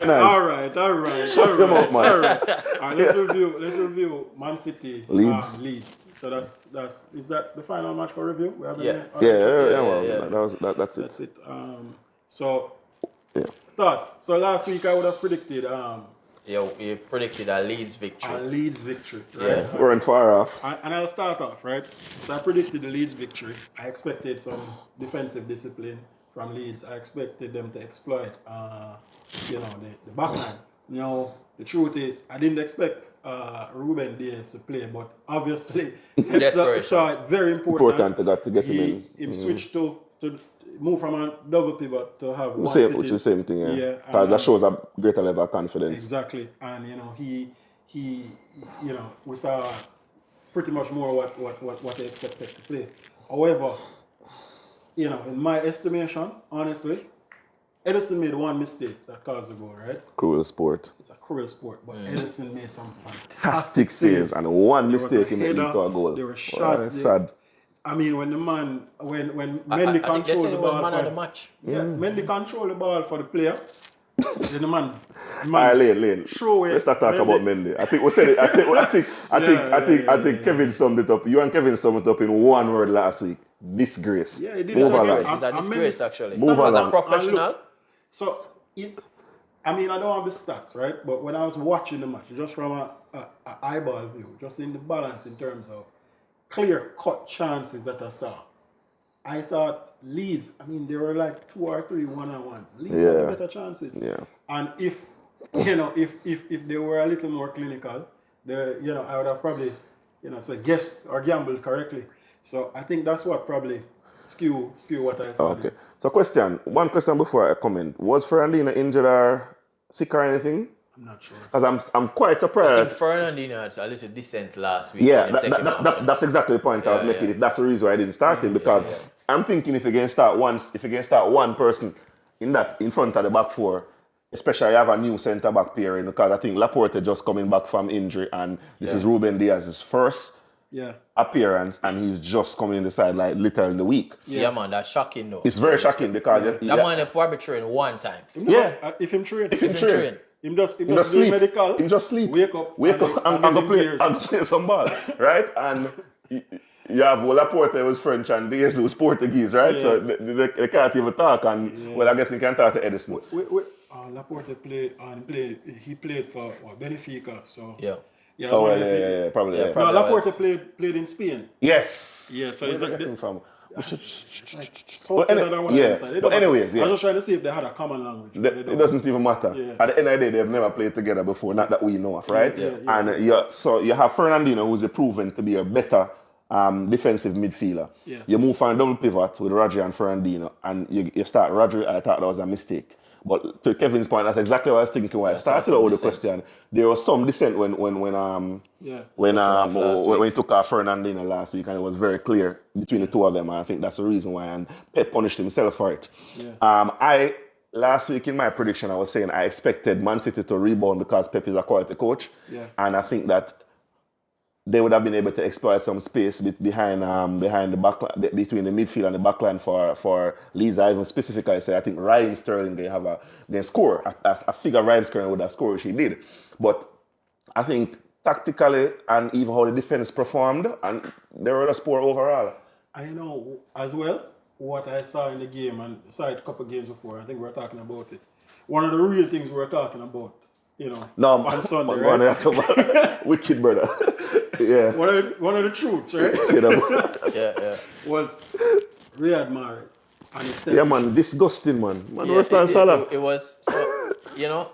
Nice. All right. Shut him up, man. All right, let's review Man City Leeds. Leeds. So is that the final match for review? We have Yeah. That's it. That's it. So Yeah. thoughts. So last week I would have predicted You predicted a Leeds victory. a Leeds victory, right? Yeah. Weren't far off. And I'll start off, right? So I predicted the Leeds victory. I expected some defensive discipline from Leeds. I expected them to exploit, the backline. The truth is, I didn't expect Ruben Diaz to play, but obviously, saw it very important. To get him in. He switched to move from a double pivot to have one Which is the same thing, yeah. Because that shows a greater level of confidence. Exactly, and he we saw pretty much more what they expected to play. However, in my estimation, honestly, Edison made one mistake that caused the goal, right? Cruel sport. It's a cruel sport, but Edison made some Fantastic saves and one mistake in the into a goal. There were shots. Sad. I mean, when Mendy controlled the ball, man of the match. Yeah, Mendy controlled the ball for the player. Then the man. Lane. Show it. Let's not talk about Mendy. I think we said it. I think Kevin summed it up. You and Kevin summed it up in one word last week. Disgrace. Yeah, he did. Move along. It's a disgrace, actually. Move As along. a professional. So, I don't have the stats, right? But when I was watching the match, just from a eyeball view, just in the balance in terms of clear-cut chances that I saw, I thought Leeds, there were like 2 or 3 one-on-ones. Leeds had the better chances. Yeah. And if they were a little more clinical, I would have probably, guessed or gambled correctly. So I think that's what probably skew what I saw. Okay. So one question before I comment. Was Fernandinho injured or sick or anything? I'm not sure. Because I'm quite surprised. I think Fernandinho had a little decent last week. Yeah, that's exactly the point I was making. That's the reason why I didn't start him, because I'm thinking if you can start one person in front of the back four, especially you have a new centre back pairing, because I think Laporte just coming back from injury and this is Ruben Diaz's first appearance, and he's just coming in the side like literally in the week. Yeah, man, that's shocking though. It's very shocking because that man probably train one time. If him train. Him just sleep. medical. Him just sleep. Wake up and go play some ball, right? And you have Laporte who's French and Diaz who's Portuguese, right? Yeah. So they can't even talk. And well, I guess he can talk to Edison. Laporte played for Benfica, so yeah. Probably. Yeah. No, Laporte played in Spain. Yes. Yeah, so where's is that from? But anyways, I was just trying to see if they had a common language. It doesn't even matter. Yeah. At the end of the day, they've never played together before, not that we know of, right? And you have Fernandinho, who's proven to be a better defensive midfielder. Yeah. You move from a double pivot with Rodri and Fernandinho, and you start Rodri. I thought that was a mistake. But to Kevin's point, that's exactly what I was thinking when I started out with the question. There was some dissent when he took off Fernandinho last week, and it was very clear between the two of them. And I think that's the reason why. And Pep punished himself for it. Yeah. Last week in my prediction, I was saying I expected Man City to rebound because Pep is a quality coach. Yeah. And I think that they would have been able to exploit some space behind the back, between the midfield and the backline for Leeds. I even specifically say I think Ryan Sterling they score. I figure Ryan Sterling would have scored if he did. But I think tactically and even how the defense performed, and they were a sport overall. I know as well what I saw in the game, and saw it a couple of games before. I think we were talking about it. One of the real things we were talking about, on Sunday, right? Wicked, brother. Yeah. One of the truths, right? Was Riyad Mahrez. And he said, yeah, man, disgusting, man. It was, so,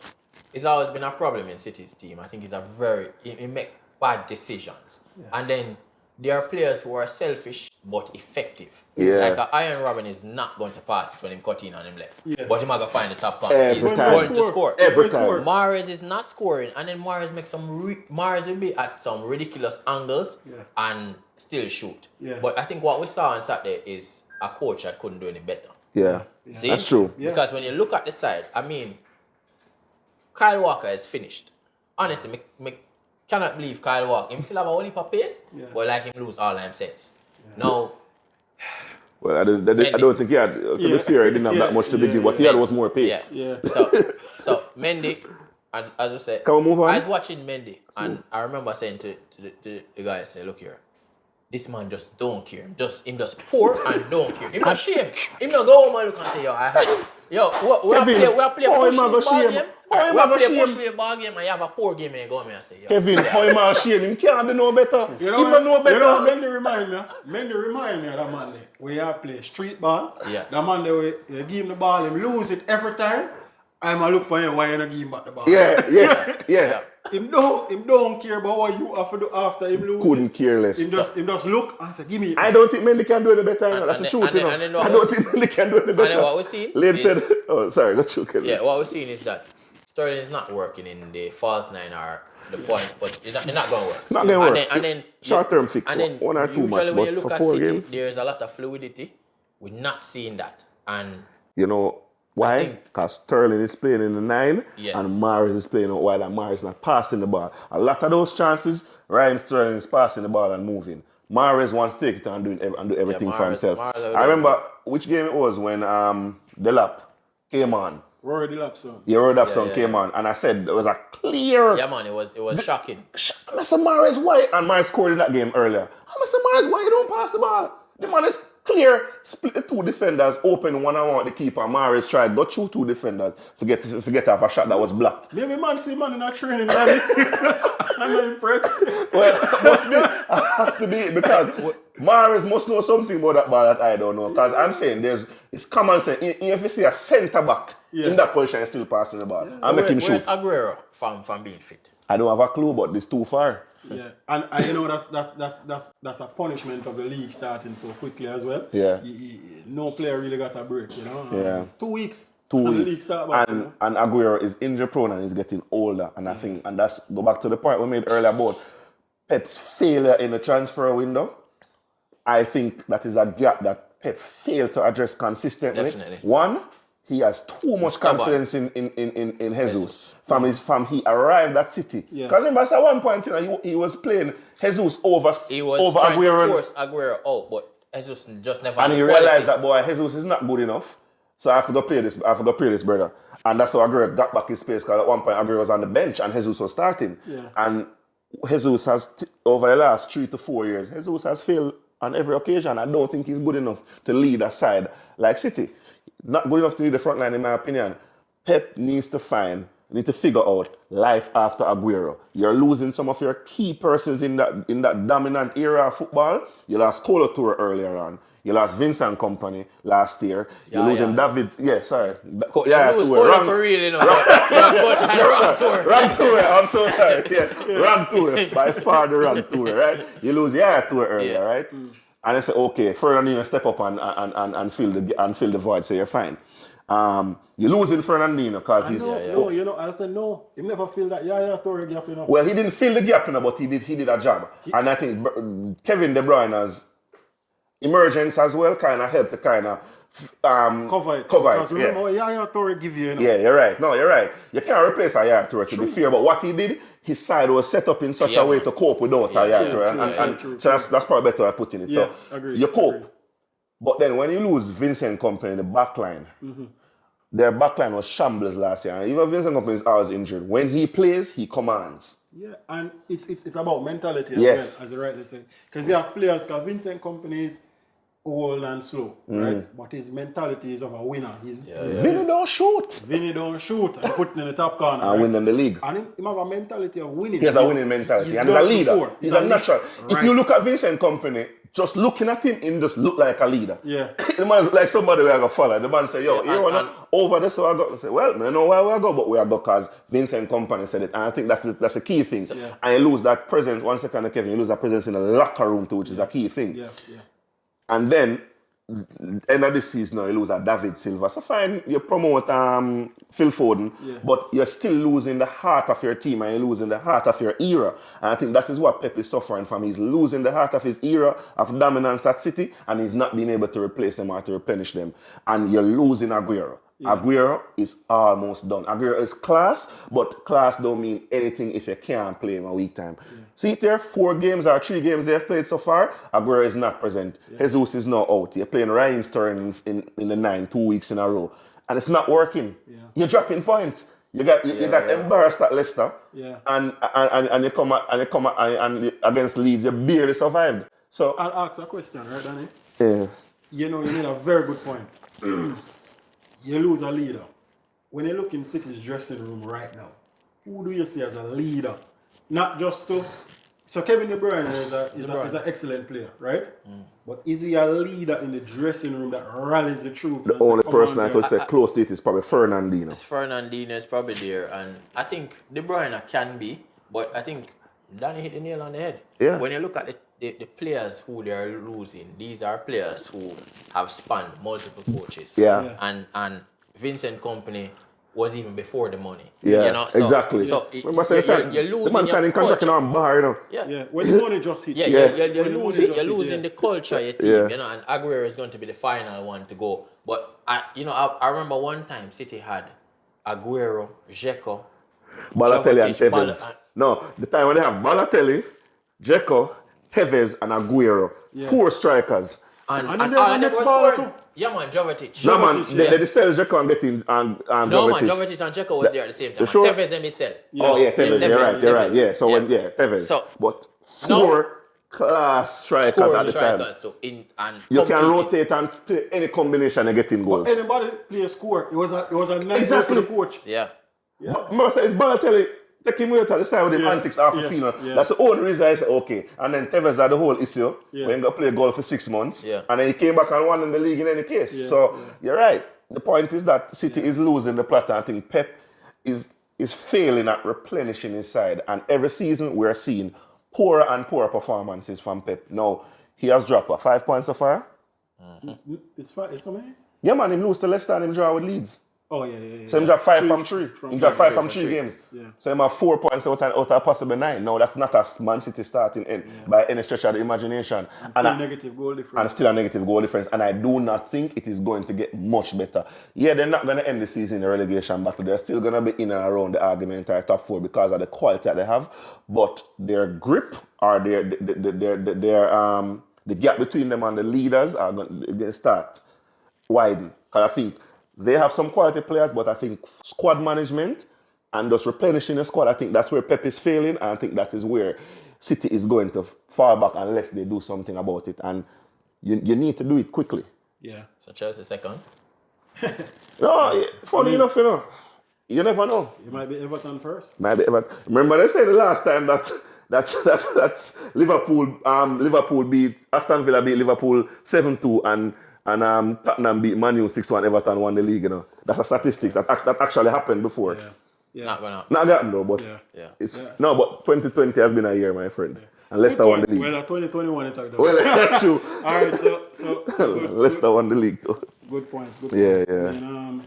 it's always been a problem in City's team. I think he make bad decisions. Yeah. And then there are players who are selfish but effective. Yeah. Like Iron Robin is not going to pass it when him cut in on him left. Yeah. But he might go find the top corner. He's going to score. Every time. Mahrez is not scoring, and then Mahrez Mahrez will be at some ridiculous angles and still shoot. Yeah. But I think what we saw on Saturday is a coach that couldn't do any better. Yeah. See? That's true. Yeah. Because when you look at the side, Kyle Walker is finished. Honestly, me cannot believe Kyle Walker. He still have a whole heap of pace, but like him lose all them sets. Yeah. Now, well, I don't think he had. To be fair, he didn't have that much to begin. What he had was more pace. Yeah. So Mendy, as I said, Can we move on? I was watching Mendy, and I remember saying to the guy, say, look here, this man just don't care. Him just poor and don't care. Him not shame. Him not go home and look and say, yo, I had it. Yo, we are play push ball game. We are play push ball game and you have a poor game and you go home and say, yo. Kevin, how am I shame? Him can't do no better. You know Mendy remind me of that man there. We have play street ball. Yeah. That man there, you give him the ball, him lose it every time. I'm a look for him why you not give him back the ball. Yeah. Him don't care about what you have to do after him lose. Couldn't care less. Him just look and say, give me it. I don't think Mendy can do it better. That's the truth, you know. I don't think Mendy can do it better. And then what we're seeing said, oh, sorry, got you. Yeah, what we're seeing is that Sterling is not working in the false nine or the point, but it's not going to work. Not going to work. And then short-term fix, and then 1 or 2 matches, when you but look for at 4 City, games. there's a lot of fluidity. We're not seeing that. And you know why? Because Sterling is playing in the 9 and Mahrez is playing out while Mahrez is not passing the ball. A lot of those chances, Raheem Sterling is passing the ball and moving. Mahrez wants to take it and do everything for himself. I remember which game it was when Delap came on. Rory Delap's son. Yeah, Rory Delap's son came on, and I said there was a clear. Yeah, man, it was shocking. I said Mahrez, why? And Mahrez scored in that game earlier. I said Mahrez, why you don't pass the ball? The man is clear, split the 2 defenders, open one-on-one with the keeper. Mahrez tried, got through 2 defenders, forget to have a shot that was blocked. Maybe man see man in a training, man. I'm not impressed. Well, must be, I have to be, because Mahrez must know something about that ball that I don't know. Because I'm saying it's common sense. If you see a centre back in that position, he's still passing the ball. I make him shoot. Where's Aguero from being fit? I don't have a clue, but it's too far. Yeah, and you know that's a punishment of the league starting so quickly as well. Yeah, no player really got a break, you know. 2 weeks. 2 weeks. The league start back, and Aguero is injury prone and he's getting older. And I think, and that's go back to the point we made earlier about Pep's failure in the transfer window. I think that is a gap that Pep failed to address consistently. Definitely. One, he has too much confidence in Jesus. From he arrived at City. Because remember, at one point, you know, he was playing Jesus over Aguero. He was trying to force Aguero out, but Jesus just never. And he realized that, boy, Jesus is not good enough. So I have to go play this. Brother. And that's how Aguero got back his space. Because at one point, Aguero was on the bench and Jesus was starting. Yeah. And Jesus has, over the last 3 to 4 years, Jesus has failed on every occasion. I don't think he's good enough to lead a side like City. Not good enough to lead the front line, in my opinion. Pep needs to figure out life after Aguero. You're losing some of your key persons in that dominant era of football. You lost Colo Toure earlier on. You lost Vincent Kompany last year. You're losing David. Yeah, sorry. Toure for real, you know. Wrong Toure. I'm so sorry. Yeah, wrong Toure. By far the wrong Toure, right? You lose Toure earlier, right? And I say, okay, Fernandinho step up and fill the void, so you're fine. You're losing Fernandinho because he's... No, you know, I said no. He never filled that Toure gap, you know. Well, he didn't fill the gap, you know, but he did a job. And I think Kevin De Bruyne's emergence as well kind of helped to kind of cover it. Because remember what Toure give you, you know. Yeah, you're right. No, you're right. You can't replace Toure to be fair, but what he did, his side was set up in such a way to cope without Toure. So that's probably better way of putting it. Yeah, so agreed. You cope. But then when you lose Vincent Kompany in the back line, their back line was shambles last year. And even Vincent Kompany is always injured. When he plays, he commands. Yeah, and it's about mentality as well, as you rightly said. Because you have players, because Vincent Kompany is old and slow, right? But his mentality is of a winner. Vinny don't shoot. Vinny don't shoot and put in the top corner. And win them the league. And he have a mentality of winning. He has a winning mentality. And he's a leader. He's a natural. Right. If you look at Vincent Kompany, just looking at him, he just look like a leader. Yeah. The man's like somebody we are going to follow. The man say, yo, you want to over this, so I got to say, well, I know where we go, but we are go because Vincent Kompany said it. And I think that's a key thing. Yeah. And you lose that presence, 1 second, Kevin, you lose that presence in the locker room too, which is a key thing. Yeah. And then, end of the season, you lose a David Silva. So fine, you promote Phil Foden, but you're still losing the heart of your team and you're losing the heart of your era. And I think that is what Pep is suffering from. He's losing the heart of his era of dominance at City and he's not being able to replace them or to replenish them. And you're losing Aguero. Yeah. Aguero is almost done. Aguero is class, but class don't mean anything if you can't play him a week time. Yeah. See there, 4 games or 3 games they've played so far, Aguero is not present. Yeah. Jesus is now out. You're playing Raheem Sterling in the 9 2 weeks in a row. And it's not working. Yeah. You're dropping points. You got embarrassed at Leicester, and you come against Leeds, you barely survived. So I'll ask a question, right, Danny? Yeah. You made a very good point. You lose a leader. When you look in City's dressing room right now, who do you see as a leader? Not just to. So Kevin De Bruyne is an excellent player, right? But is he a leader in the dressing room that rallies the troops? The only person I could say close to it is probably Fernandinho. Fernandinho is probably there, and I think De Bruyne can be, but I think Danny hit the nail on the head. Yeah. When you look at the players who they are losing, these are players who have spanned multiple coaches. Yeah. And Vincent Company was even before the money. Yeah, you know? So, exactly. So you're losing the man signing contract on bar, you know. Yeah. When the money just hit. You're losing the culture of your team, you know, and Aguero is going to be the final one to go. But I remember one time City had Aguero, Dzeko, Balotelli and Tevez. No, the time when they have Balotelli, Dzeko, Tevez and Aguero. 4 strikers. And then the next ball too. Yeah, man, Jovetic. No, man, they sell Dzeko and get in and no, man, Jovetic and Dzeko was there at the same time. Sure? Tevez and me sell. Oh, yeah, Tevez, you're right. Yeah, so Tevez. So, but 4 class strikers at the time. You can rotate and play any combination and get in goals. But anybody play a score. It was a nice for the coach. Yeah. But it's Balotelli. Take him out at the side with the antics after the field. That's the only reason I said, okay. And then Tevez had the whole issue when he got play golf for 6 months. Yeah. And then he came back and won in the league in any case. You're right. The point is that City is losing the plot. And I think Pep is failing at replenishing his side. And every season we're seeing poorer and poorer performances from Pep. Now, he has dropped 5 points so far. It's so many? Yeah, man. He lose to Leicester and he draw with Leeds. Oh, yeah. So he dropped 5 from 3. He dropped 5 from 3 games. Yeah. So he have 4 points out of possible 9. No, that's not a Man City starting by any stretch of the imagination. And still a negative goal difference. And still a negative goal difference. And I do not think it is going to get much better. Yeah, they're not going to end the season in the relegation battle. They're still going to be in and around the argument at top 4 because of the quality that they have. But their grip or the gap between them and the leaders are going to start widen. Because I think they have some quality players, but I think squad management and just replenishing the squad, I think that's where Pep is failing, and I think that is where City is going to fall back unless they do something about it. And you need to do it quickly. Yeah. So Chelsea second? No, funny enough, you never know. You might be Everton first. Remember they said the last time that's Liverpool beat Aston Villa beat Liverpool 7-2 and Tottenham beat Man U 6-1, Everton won the league, That's a statistics that actually happened before. Yeah. Not gonna happen. Not gotten though, but no, but 2020 has been a year, my friend. And Leicester won the league. Well, 2021 it talked Well, that's true. Alright, so Leicester won the league too. Good points. Yeah. And,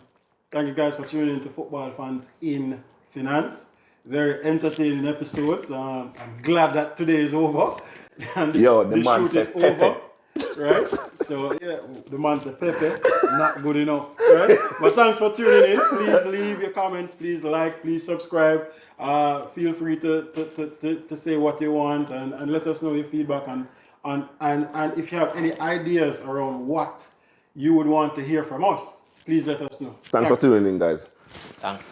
thank you guys for tuning in to Football Fans in Finance. Very entertaining episodes. I'm glad that today is over. And the shoot is over. Right? So, the man said Pepe, not good enough. Right? But thanks for tuning in. Please leave your comments. Please like. Please subscribe. Feel free to say what you want and let us know your feedback. And if you have any ideas around what you would want to hear from us, please let us know. Thanks for tuning in, guys. Thanks.